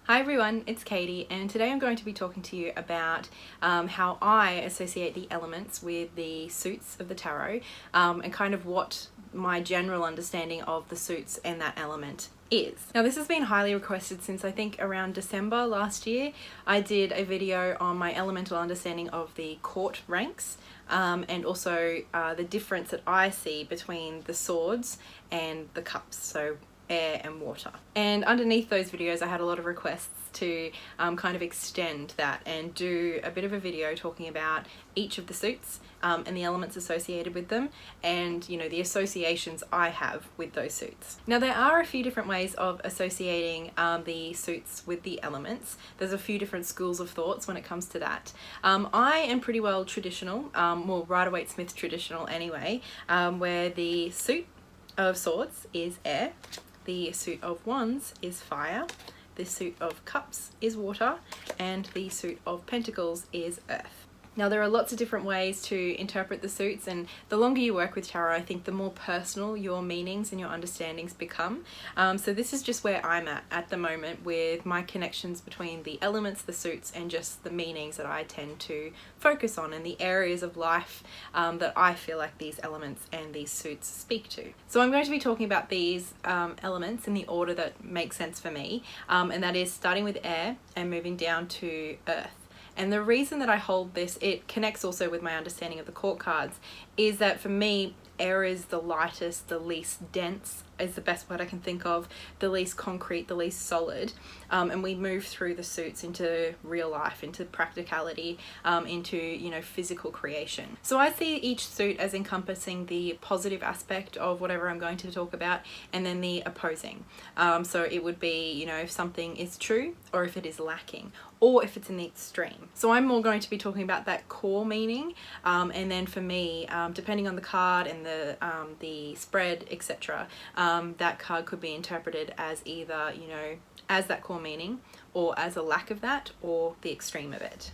Hi everyone, it's Katie, and today I'm going to be talking to you about how I associate the elements with the suits of the tarot, and kind of what my general understanding of the suits and that element is. Now this has been highly requested since I think around December last year. I did a video on my elemental understanding of the court ranks, and also the difference that I see between the swords and the cups, so air and water. And underneath those videos I had a lot of requests to kind of extend that and do a bit of a video talking about each of the suits and the elements associated with them, and you know, the associations I have with those suits. Now there are a few different ways of associating the suits with the elements. There's a few different schools of thoughts when it comes to that. I am pretty well traditional, well, Rider-Waite-Smith traditional anyway, where the suit of swords is air, the suit of wands is fire, the suit of cups is water, and the suit of pentacles is earth. Now there are lots of different ways to interpret the suits, and the longer you work with tarot, I think the more personal your meanings and your understandings become. So this is just where I'm at the moment with my connections between the elements, the suits, and just the meanings that I tend to focus on and the areas of life that I feel like these elements and these suits speak to. So I'm going to be talking about these elements in the order that makes sense for me, and that is starting with air and moving down to earth. And the reason that I hold this, it connects also with my understanding of the court cards, is that for me, air is the lightest, the least dense, is the best word I can think of, the least concrete, the least solid, and we move through the suits into real life, into practicality, into, you know, physical creation. So I see each suit as encompassing the positive aspect of whatever I'm going to talk about, and then the opposing. So it would be, you know, if something is true or if it is lacking, or if it's in the extreme. So I'm more going to be talking about that core meaning, and then for me, depending on the card and the spread, etc., that card could be interpreted as either, you know, as that core meaning, or as a lack of that, or the extreme of it.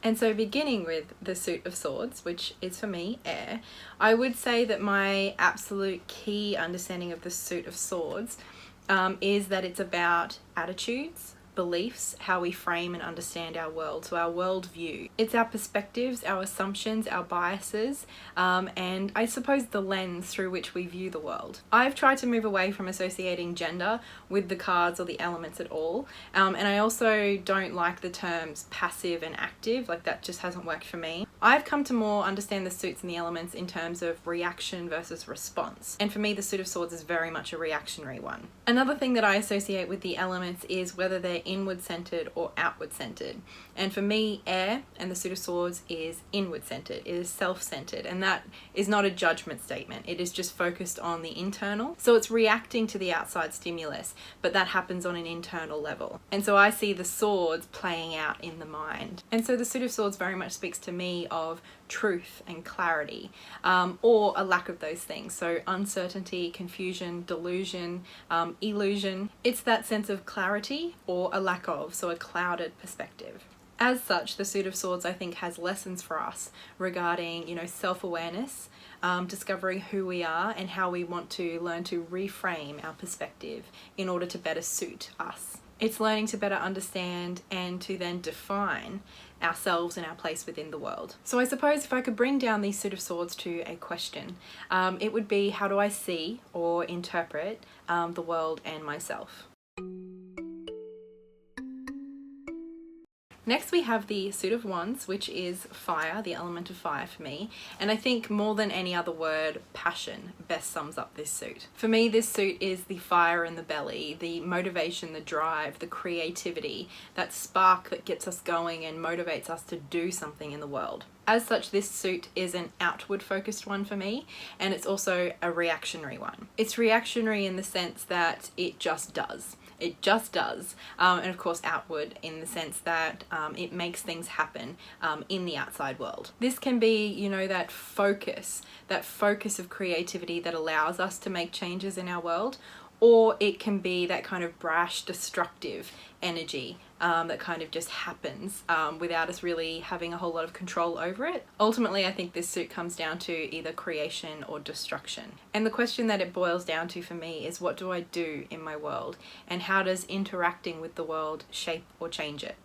And so beginning with the suit of swords, which is for me air, I would say that my absolute key understanding of the suit of swords is that it's about attitudes, beliefs, how we frame and understand our world, so our world view. It's our perspectives, our assumptions, our biases, and I suppose the lens through which we view the world. I've tried to move away from associating gender with the cards or the elements at all, and I also don't like the terms passive and active, like that just hasn't worked for me. I've come to more understand the suits and the elements in terms of reaction versus response, and for me the suit of swords is very much a reactionary one. Another thing that I associate with the elements is whether they're inward centered or outward centered, and for me air and the suit of swords is inward centered, it is self-centered, and that is not a judgment statement, it is just focused on the internal. So it's reacting to the outside stimulus, but that happens on an internal level, and so I see the swords playing out in the mind. And so the suit of swords very much speaks to me of truth and clarity, or a lack of those things, so uncertainty, confusion, delusion, illusion. It's that sense of clarity or a lack of, so a clouded perspective. As such, the suit of swords I think has lessons for us regarding, you know, self-awareness, discovering who we are and how we want to learn to reframe our perspective in order to better suit us. It's learning to better understand and to then define ourselves and our place within the world. So I suppose if I could bring down these suit of swords to a question, it would be, how do I see or interpret the world and myself? Next we have the suit of wands, which is fire, the element of fire for me, and I think more than any other word, passion best sums up this suit. For me this suit is the fire in the belly, the motivation, the drive, the creativity, that spark that gets us going and motivates us to do something in the world. As such, this suit is an outward focused one for me, and it's also a reactionary one. It's reactionary in the sense that it just does. It just does, and of course outward in the sense that it makes things happen in the outside world. This can be, you know, that focus of creativity that allows us to make changes in our world, or it can be that kind of brash, destructive energy that kind of just happens without us really having a whole lot of control over it. Ultimately, I think this suit comes down to either creation or destruction. And the question that it boils down to for me is, what do I do in my world? And how does interacting with the world shape or change it?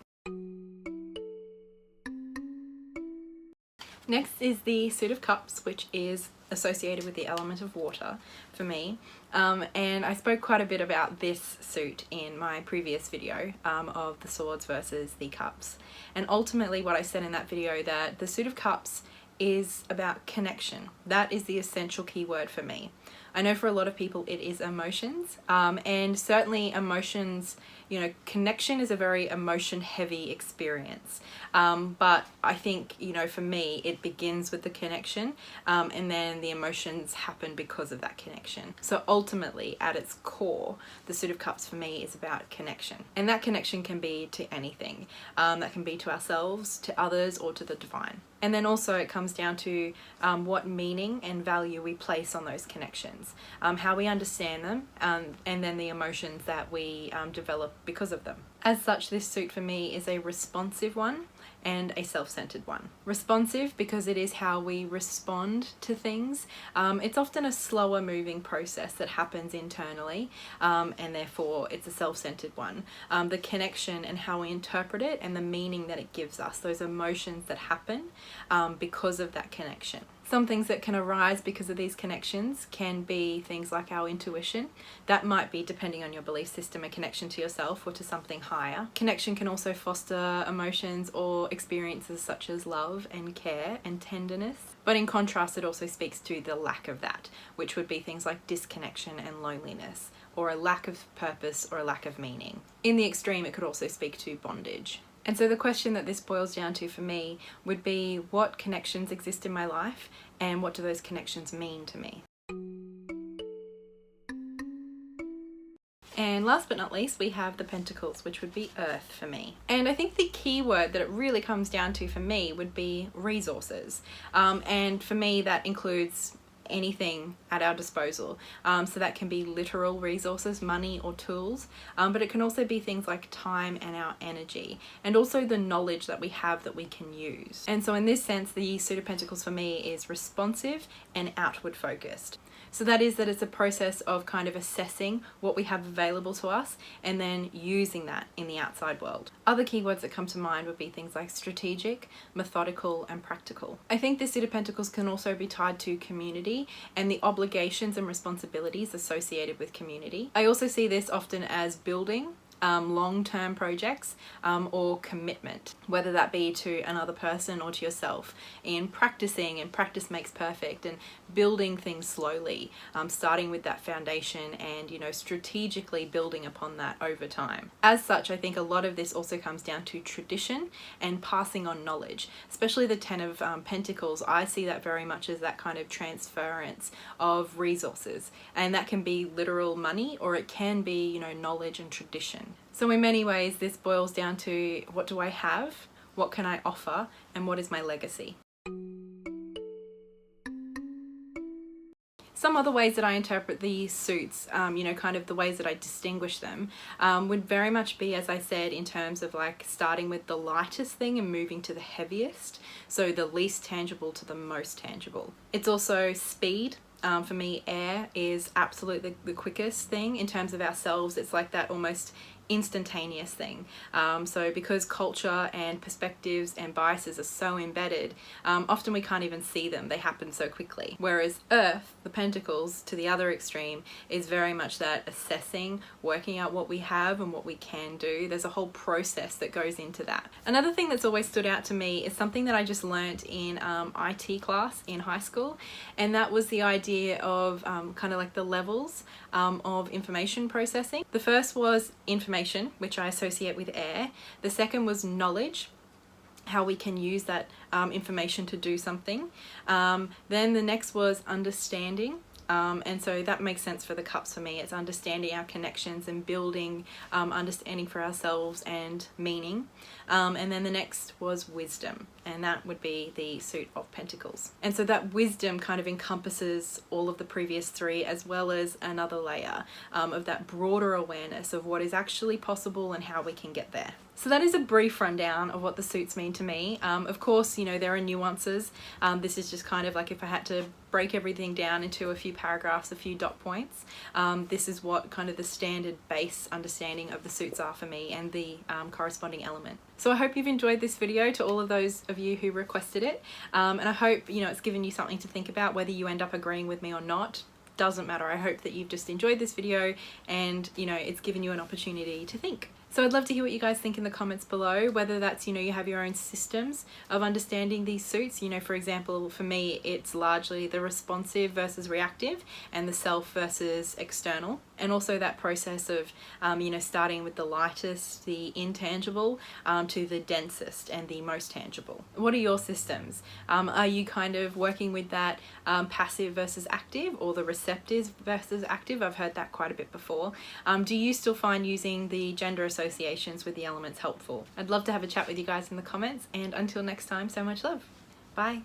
Next is the Suit of Cups, which is associated with the element of water for me. And I spoke quite a bit about this suit in my previous video of the swords versus the cups. And ultimately what I said in that video, that the Suit of Cups is about connection. That is the essential key word for me. I know for a lot of people it is emotions, and certainly emotions, you know, connection is a very emotion heavy experience. But I think, you know, for me, it begins with the connection, and then the emotions happen because of that connection. So ultimately, at its core, the Suit of Cups for me is about connection. And that connection can be to anything. That can be to ourselves, to others, or to the divine. And then also it comes down to what meaning and value we place on those connections, how we understand them, and then the emotions that we develop because of them. As such, this suit for me is a responsive one and a self-centered one. Responsive because it is how we respond to things. It's often a slower moving process that happens internally, and therefore it's a self-centered one. The connection and how we interpret it and the meaning that it gives us, those emotions that happen because of that connection. Some things that can arise because of these connections can be things like our intuition. That might be, depending on your belief system, a connection to yourself or to something higher. Connection can also foster emotions or experiences such as love and care and tenderness. But in contrast, it also speaks to the lack of that, which would be things like disconnection and loneliness, or a lack of purpose or a lack of meaning. In the extreme, it could also speak to bondage. And so the question that this boils down to for me would be, what connections exist in my life and what do those connections mean to me? And last but not least, we have the Pentacles, which would be Earth for me. And I think the key word that it really comes down to for me would be resources. And for me, that includes anything at our disposal. So that can be literal resources, money or tools, but it can also be things like time and our energy, and also the knowledge that we have that we can use. And so in this sense, the Suit of Pentacles for me is responsive and outward focused. So that it's a process of kind of assessing what we have available to us and then using that in the outside world. Other keywords that come to mind would be things like strategic, methodical, and practical. I think this Suit of Pentacles can also be tied to community and the obligations and responsibilities associated with community. I also see this often as building long-term projects or commitment, whether that be to another person or to yourself, in practicing, and practice makes perfect, and building things slowly, starting with that foundation and, you know, strategically building upon that over time. As such, I think a lot of this also comes down to tradition and passing on knowledge, especially the Ten of Pentacles. I see that very much as that kind of transference of resources, and that can be literal money or it can be, you know, knowledge and tradition. So in many ways, this boils down to, what do I have, what can I offer, and what is my legacy? Some other ways that I interpret these suits, you know, kind of the ways that I distinguish them, would very much be, as I said, in terms of like starting with the lightest thing and moving to the heaviest. So the least tangible to the most tangible. It's also speed. For me, air is absolutely the quickest thing in terms of ourselves. It's like that almost instantaneous thing. So because culture and perspectives and biases are so embedded, often we can't even see them. They happen so quickly. Whereas Earth, the Pentacles, to the other extreme, is very much that assessing, working out what we have and what we can do. There's a whole process that goes into that. Another thing that's always stood out to me is something that I just learnt in IT class in high school, and that was the idea of kind of like the levels of information processing. The first was information, which I associate with air. The second was knowledge, how we can use that information to do something. Then the next was understanding, And so that makes sense for the cups for me. It's understanding our connections and building understanding for ourselves and meaning. And then the next was wisdom, and that would be the suit of Pentacles. And so that wisdom kind of encompasses all of the previous three, as well as another layer of that broader awareness of what is actually possible and how we can get there. So that is a brief rundown of what the suits mean to me. Of course, you know, there are nuances. This is just kind of like if I had to break everything down into a few paragraphs, a few dot points. This is what kind of the standard base understanding of the suits are for me, and the corresponding element. So I hope you've enjoyed this video, to all of those of you who requested it. And I hope, you know, it's given you something to think about, whether you end up agreeing with me or not. Doesn't matter. I hope that you've just enjoyed this video and, you know, it's given you an opportunity to think. So I'd love to hear what you guys think in the comments below, whether that's, you know, you have your own systems of understanding these suits. You know, for example, for me, it's largely the responsive versus reactive, and the self versus external. And also that process of, you know, starting with the lightest, the intangible, to the densest and the most tangible. What are your systems? Are you kind of working with that passive versus active, or the receptive versus active? I've heard that quite a bit before. Do you still find using the gender associations with the elements helpful? I'd love to have a chat with you guys in the comments, and until next time, so much love. Bye.